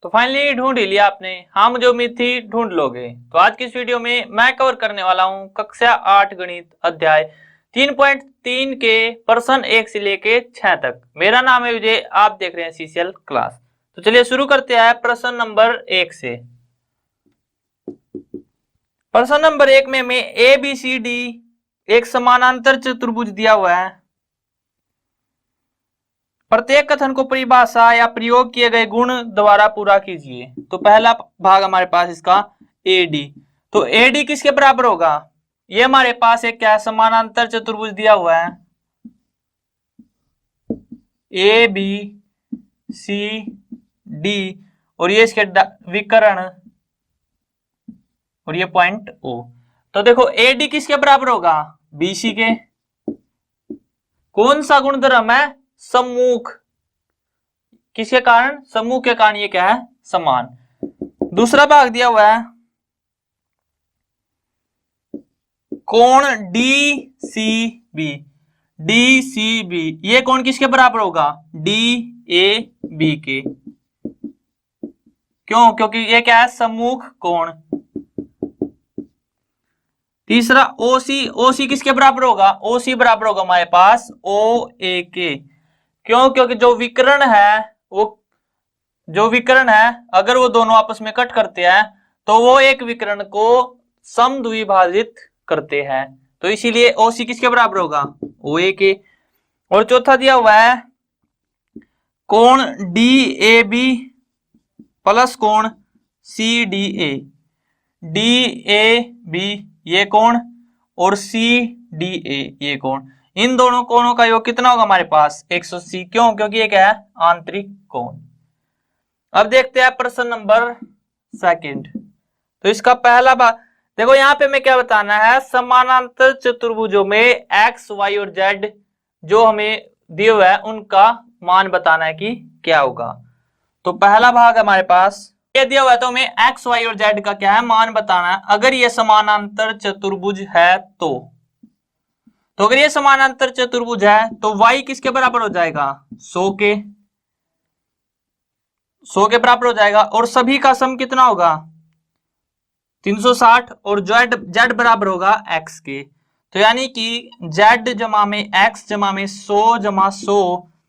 तो फाइनली ढूंढ ही लिया आपने। हाँ, मुझे उम्मीद थी ढूंढ लोगे। तो आज की इस वीडियो में मैं कवर करने वाला हूँ कक्षा 8 गणित अध्याय 3.3 के प्रश्न 1 से लेके 6 तक। मेरा नाम है विजय, आप देख रहे हैं सीसीएल क्लास। तो चलिए शुरू करते हैं प्रश्न नंबर 1 से। प्रश्न नंबर 1 में हमें ए बी सी डी एक समानांतर चतुर्भुज दिया हुआ है। प्रत्येक कथन को परिभाषा या प्रयोग किए गए गुण द्वारा पूरा कीजिए। तो पहला भाग हमारे पास इसका एडी। तो एडी किसके बराबर होगा? ये हमारे पास एक क्या समानांतर चतुर्भुज दिया हुआ है, ए बी सी डी, और ये इसके विकर्ण और ये पॉइंट ओ। तो देखो एडी किसके बराबर होगा? बीसी के। कौन सा गुणधर्म है? सम्मुख। किसके कारण? सम्मुख के कारण ये क्या है? समान। दूसरा भाग दिया हुआ है कोण D C B. D C B ये कोण किसके बराबर होगा? डी ए बी के। क्यों? क्योंकि ये क्या है? सम्मुख कोण। तीसरा ओसी। ओसी किसके बराबर होगा? ओसी बराबर होगा हमारे पास ओ ए के। क्यों? क्योंकि जो विकर्ण है अगर वो दोनों आपस में कट करते हैं तो वो एक विकर्ण को समद्विभाजित करते हैं। तो इसीलिए ओसी किसके बराबर होगा? ओ ए के। और चौथा दिया हुआ है कोण डी ए बी प्लस कोण C D A. D A B ये कोण और सी डी ए ये कोण, इन दोनों कोणों का योग कितना होगा हमारे पास? 180। क्यों? क्योंकि ये क्या है? आंतरिक कोण। अब देखते हैं प्रश्न नंबर 2। तो इसका पहला भाग देखो, यहां पे हमें क्या बताना है? समानांतर चतुर्भुजों में एक्स वाई और जेड जो हमें दिए हुए हैं उनका मान बताना है कि क्या होगा। तो पहला भाग हमारे पास ये दिया हुआ है, तो हमें एक्स वाई और जेड का क्या है? मान बताना है। अगर ये समानांतर चतुर्भुज है तो अगर ये समानांतर चतुर्भुज है तो y किसके बराबर हो जाएगा? 100 के। 100 के बराबर हो जाएगा। और सभी का सम कितना होगा? 360। और z बराबर होगा x के। तो यानी कि z जमा में x जमा में 100 जमा 100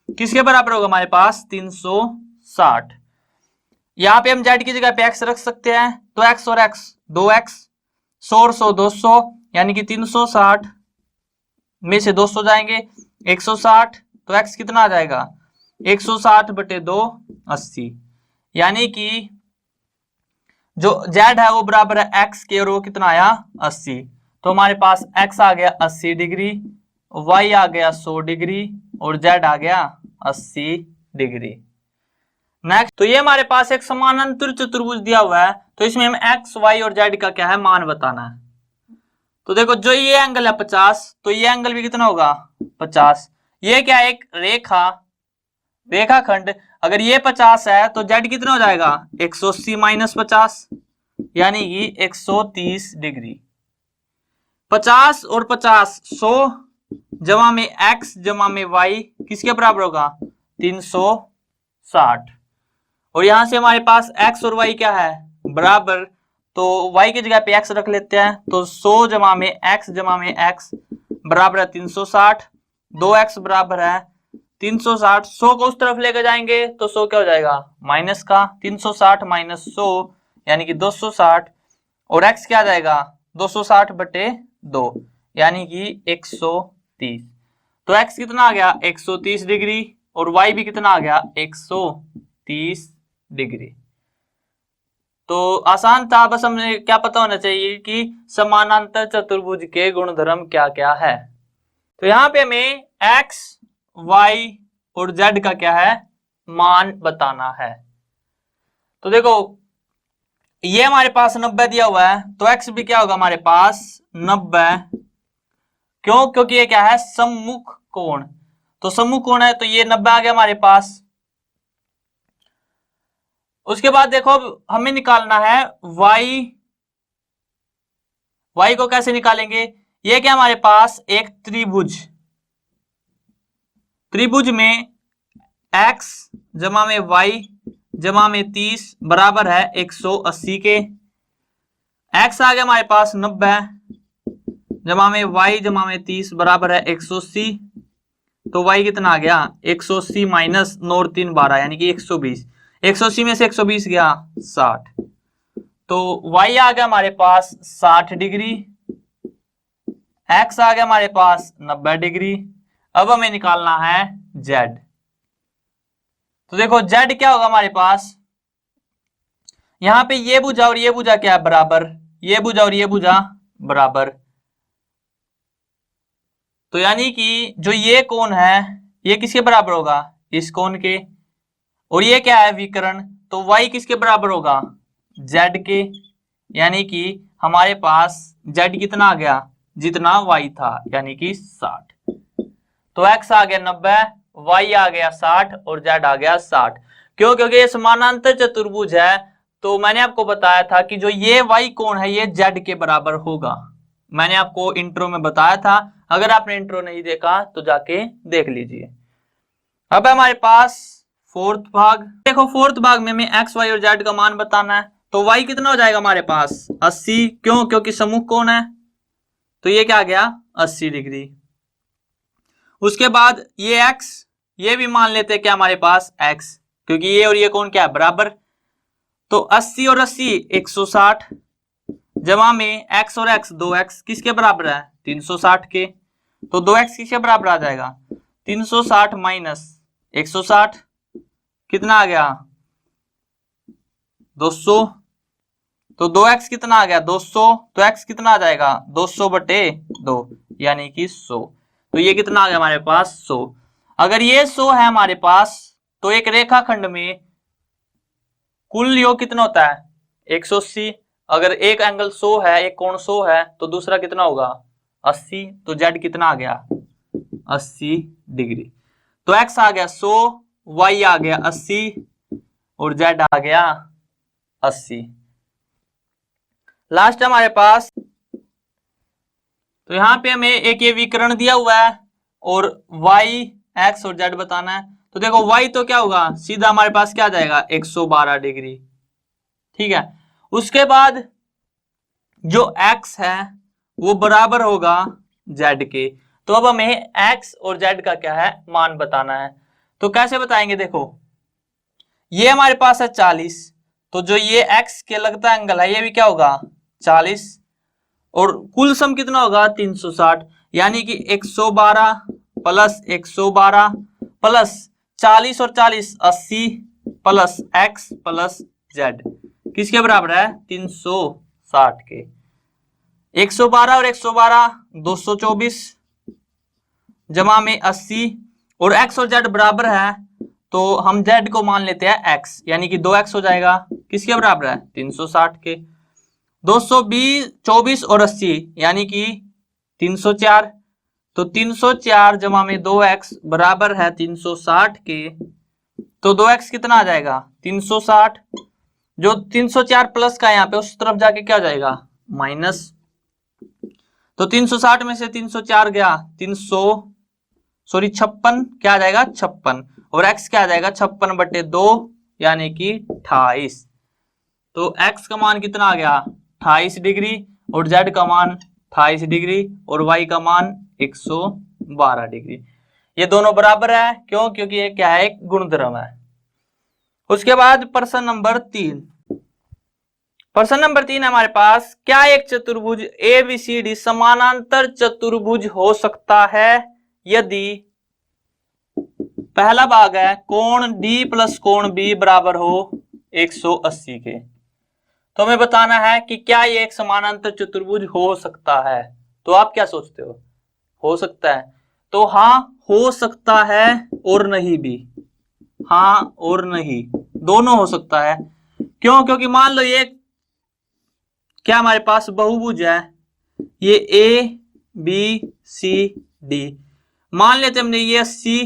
किसके बराबर होगा हमारे पास? 360। यहां पे हम z की जगह पे x रख सकते हैं, तो x और x 2x, 100 और 100 200, यानी कि 360 में से 200 जाएंगे 160। तो x कितना आ जाएगा? 160 बटे 2 80। यानी कि जो z है वो बराबर है x के, और वो कितना आया? 80। तो हमारे पास x आ गया 80 डिग्री, y आ गया 100 डिग्री और z आ गया 80 डिग्री। नेक्स्ट, तो ये हमारे पास एक समानांतर चतुर्भुज दिया हुआ है, तो इसमें हम x y और z का क्या है? मान बताना है। तो देखो, जो ये एंगल है 50, तो ये एंगल भी कितना होगा? 50। ये क्या है? एक रेखाखंड। अगर ये 50 है तो z कितना हो जाएगा? 180 माइनस 50, यानी कि 130 डिग्री। 50 और 50 100 जमा में x जमा में y किसके बराबर होगा? 360। और यहां से हमारे पास x और y क्या है? बराबर। तो y की जगह पे x रख लेते हैं, तो 100 जमा में x जमा में x बराबर है 360। 2x बराबर है 360। 100 को उस तरफ लेकर जाएंगे तो 100 क्या हो जाएगा? माइनस का। 360 माइनस 100 यानी कि 260। और x क्या आ जाएगा? 260 बटे 2 यानी कि 130। तो x कितना आ गया? 130 डिग्री। और y भी कितना आ गया? 130 डिग्री। तो आसान था, बस हमें क्या पता होना चाहिए कि समानांतर चतुर्भुज के गुणधर्म क्या क्या है। तो यहां पे हमें x, y और z का क्या है? मान बताना है। तो देखो, ये हमारे पास 90 दिया हुआ है, तो x भी क्या होगा हमारे पास? 90। क्यों? क्योंकि ये क्या है? सम्मुख कोण। तो सम्मुख कोण है तो ये 90 आ गया हमारे पास। उसके बाद देखो, अब हमें निकालना है y। y को कैसे निकालेंगे? ये क्या हमारे पास? एक त्रिभुज में x जमा में y जमा में 30 बराबर है 180 के। x आ गया हमारे पास 90 जमा में y जमा में 30 बराबर है 180। तो y कितना आ गया 180 माइनस 9 और 3 12 यानी कि 120। 180 में से 120 गया 60। तो y आ गया हमारे पास 60 डिग्री, x आ गया हमारे पास 90 डिग्री। अब हमें निकालना है z। तो देखो z क्या होगा हमारे पास, यहां पे ये भुजा और ये भुजा क्या है बराबर, ये भुजा और ये भुजा बराबर। तो यानी कि जो ये कोण है ये किसके बराबर होगा, इस कोण के। और ये क्या है विकर्ण, तो y किसके बराबर होगा, z के। यानी कि हमारे पास z कितना आ गया, जितना y था यानी कि 60। तो x आ गया 90, y आ गया 60 और z आ गया 60। क्यों, क्योंकि ये समानांतर चतुर्भुज है। तो मैंने आपको बताया था कि जो ये y कोण है ये z के बराबर होगा। मैंने आपको इंट्रो में बताया था, अगर आपने इंट्रो नहीं देखा तो जाके देख लीजिए। अब हमारे पास फोर्थ भाग। देखो फोर्थ भाग में हमें x y और z का मान बताना है। तो y कितना हो जाएगा हमारे पास 80, क्यों, क्योंकि सम्मुख कोण है। तो ये क्या आ गया 80 डिग्री। उसके बाद ये x, ये भी मान लेते हैं क्या हमारे पास x, क्योंकि ये और ये कोण क्या है बराबर। तो 80 और 80 160 जमा में x और x 2x किसके बराबर है 360 के। तो 2x किसके बराबर आ जाएगा 360 माइनस 160 कितना आ गया 200। तो 2x कितना आ गया 200, तो x कितना आ जाएगा 200 बटे 2 यानी कि 100। तो ये कितना आ गया हमारे पास 100। अगर ये 100 है हमारे पास तो एक रेखाखंड में कुल योग कितना होता है 180। अगर एक एंगल 100 है, एक कोण 100 है तो दूसरा कितना होगा 80। तो z कितना आ गया 80 डिग्री। तो x आ गया 100, y आ गया 80 और z आ गया 80। लास्ट हमारे पास, तो यहां पे हमें एक ये विकर्ण दिया हुआ है और y x और z बताना है। तो देखो y तो क्या होगा सीधा हमारे पास क्या आ जाएगा 112 डिग्री, ठीक है। उसके बाद जो x है वो बराबर होगा z के। तो अब हमें x और z का क्या है मान बताना है। तो कैसे बताएंगे, देखो ये हमारे पास है 40, तो जो ये x के लगता एंगल है ये भी क्या होगा 40 और कुल सम कितना होगा 360। यानी कि 112 प्लस 112 प्लस 40 और 40 80 प्लस x प्लस z किसके बराबर है 360 के। 112 और 112 224 जमा में 80 और x और z बराबर है तो हम z को मान लेते हैं x, यानी कि 2x हो जाएगा किसके बराबर है 360 के। 220 24 और 80 यानी कि 304। तो 304 जमा में 2x बराबर है 360 के। तो 2x कितना आ जाएगा 360, जो 304 प्लस का यहाँ पे उस तरफ जाके क्या हो जाएगा माइनस। तो 360 में से 304 गया 56 क्या आ जाएगा 56 और x क्या आ जाएगा 56 बटे 2 यानी कि 28। तो x का मान कितना आ गया 28 डिग्री और z का मान 28 डिग्री और y का मान 112 डिग्री। ये दोनों बराबर है, क्यों, क्योंकि ये क्या है एक गुणधर्म है। उसके बाद प्रश्न नंबर 3। प्रश्न नंबर 3 हमारे पास, क्या एक चतुर्भुज ABCD समानांतर चतुर्भुज हो सकता है यदि पहला भाग है कोण D प्लस कोण B बराबर हो 180 के। तो हमें बताना है कि क्या ये एक समानांतर चतुर्भुज हो सकता है। तो आप क्या सोचते हो सकता है। तो हाँ हो सकता है और नहीं भी, हाँ और नहीं दोनों हो सकता है। क्यों, क्योंकि मान लो ये क्या हमारे पास बहुभुज है, ये A B C D, मान लेते हमने ये 80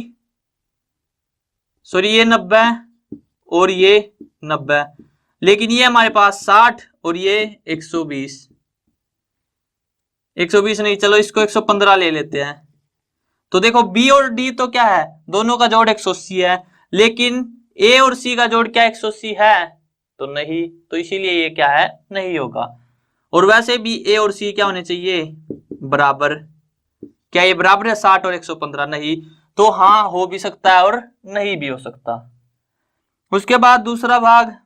सॉरी ये 90 और ये 90, लेकिन ये हमारे पास 60 और ये 120 नहीं, चलो इसको 115 ले लेते हैं। तो देखो B और D तो क्या है दोनों का जोड़ 180 है, लेकिन ए और सी का जोड़ क्या 180 है? तो नहीं, तो इसीलिए ये क्या है, नहीं होगा। और वैसे भी ए और सी क्या होने चाहिए, बराबर। क्या ये बराबर है 60 और 115? नहीं, तो हाँ हो भी सकता है और नहीं भी हो सकता। उसके बाद दूसरा भाग,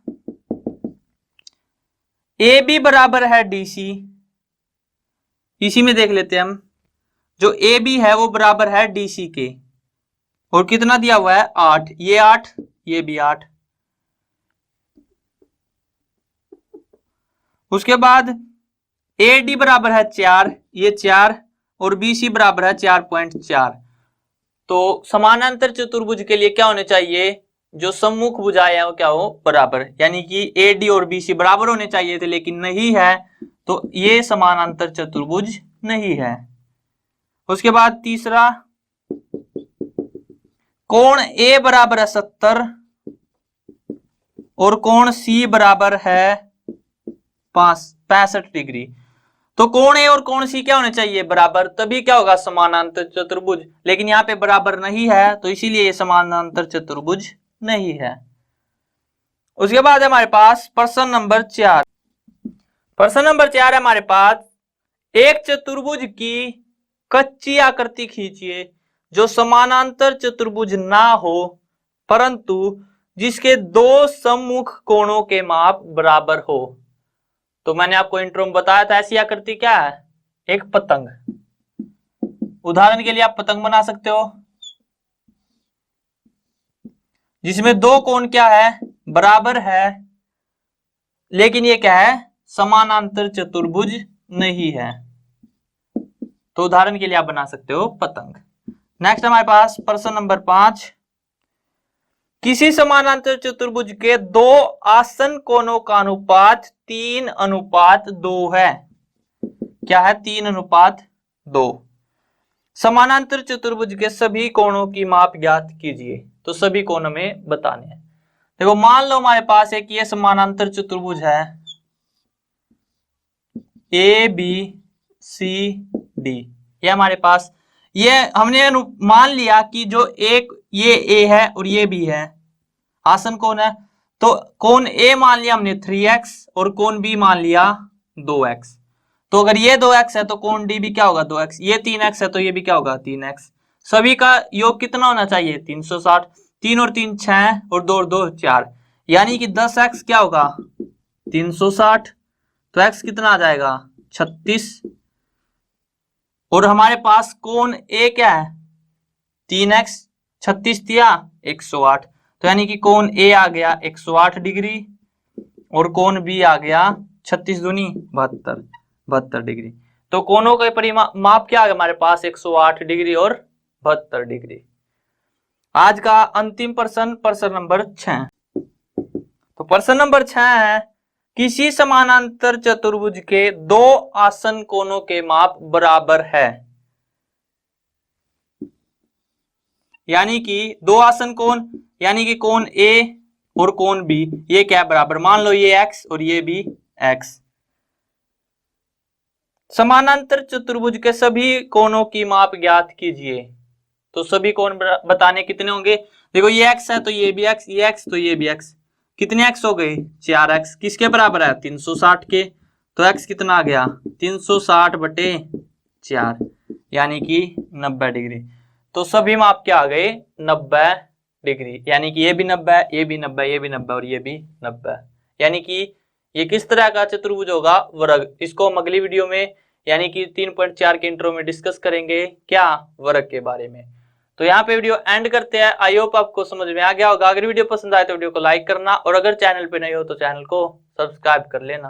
ए बी बराबर है डी सी। इसी में देख लेते हैं हम, जो ए बी है वो बराबर है डी सी के, और कितना दिया हुआ है 8, ये 8, ये भी 8। उसके बाद ए डी बराबर है 4, ये 4, और बी सी बराबर है 4.4। तो समानांतर चतुर्भुज के लिए क्या होने चाहिए, जो सम्मुख भुजाएं हैं वो क्या हो, बराबर। यानी कि ए डी और बी सी बराबर होने चाहिए थे, लेकिन नहीं है, तो ये समानांतर चतुर्भुज नहीं है। उसके बाद तीसरा, कोण ए बराबर है 70 और कोण सी बराबर है 65 डिग्री। तो कोण ए और कोण सी क्या होने चाहिए, बराबर, तभी क्या होगा समानांतर चतुर्भुज। लेकिन यहाँ पे बराबर नहीं है, तो इसीलिए ये समानांतर चतुर्भुज नहीं है। उसके बाद है हमारे पास प्रश्न नंबर 4। प्रश्न नंबर 4 है हमारे पास, एक चतुर्भुज की कच्ची आकृति खींचिए जो समानांतर चतुर्भुज ना हो, परंतु जिसके दो सम्मुख कोणों के माप बराबर हो। तो मैंने आपको इंट्रो में बताया था, ऐसी आकृति क्या है, एक पतंग। उदाहरण के लिए आप पतंग बना सकते हो जिसमें दो कोण क्या है, बराबर है, लेकिन ये क्या है, समानांतर चतुर्भुज नहीं है। तो उदाहरण के लिए आप बना सकते हो पतंग। नेक्स्ट हमारे पास प्रश्न नंबर 5, किसी समानांतर चतुर्भुज के दो आसन कोणों का अनुपात 3:2 है। क्या है, 3:2। समानांतर चतुर्भुज के सभी कोणों की माप ज्ञात कीजिए। तो सभी कोण हमें बताने हैं। देखो मान लो हमारे पास एक ये समानांतर चतुर्भुज है ए बी सी डी, ये हमारे पास, ये हमने मान लिया कि जो एक ये ए है और ये बी है, आसन कोण है। तो कोण ए मान लिया हमने 3x और कोण बी मान लिया 2x। तो अगर ये 2x है तो कोण डी भी क्या होगा, 2x। ये 3x है तो ये भी क्या होगा, 3x। सभी का योग कितना होना चाहिए, 360। 3 और 3 6 और 2 और 2 4, यानी कि 10x क्या होगा, 360। तो x कितना आ जाएगा, 36। और हमारे पास कोण ए क्या है, 3x, 36 दिया 108। तो यानी कि कोण ए आ गया 108 डिग्री और कोण बी आ गया 36 दूनी 72 डिग्री। तो कोणों के परिमाप क्या आ गया हमारे पास, 108 डिग्री और 72 डिग्री। आज का अंतिम प्रश्न, प्रश्न नंबर 6। तो प्रश्न नंबर 6 है, किसी समानांतर चतुर्भुज के दो आसन कोणों के माप बराबर है। यानी कि दो आसन कोण, यानी कि कोण ए और कोण बी, ये क्या है, बराबर। मान लो ये x और ये भी x। समानांतर चतुर्भुज के सभी कोणों की माप ज्ञात कीजिए। तो सभी कोण बताने कितने होंगे, देखो ये x है तो ये भी x, ये x तो ये भी x। कितने x हो गए, 4x। किसके बराबर है, 360 के। तो x कितना आ गया, 360/4, यानी कि 90 डिग्री। तो सभी माप क्या आ गए, 90 डिग्री। यानी कि ये भी 90 है, ये भी 90 है, ये भी 90 और ये भी 90 है। यानी कि ये किस तरह का चतुर्भुज होगा, वर्ग। इसको हम अगली वीडियो में यानी कि 3.4 के इंट्रो में डिस्कस करेंगे, क्या, वर्ग के बारे में। तो यहाँ पे वीडियो एंड करते हैं। आई होप आपको समझ में आ गया होगा। अगर वीडियो पसंद आए तो वीडियो को लाइक करना, और अगर चैनल पे नए हो तो चैनल को सब्सक्राइब कर लेना।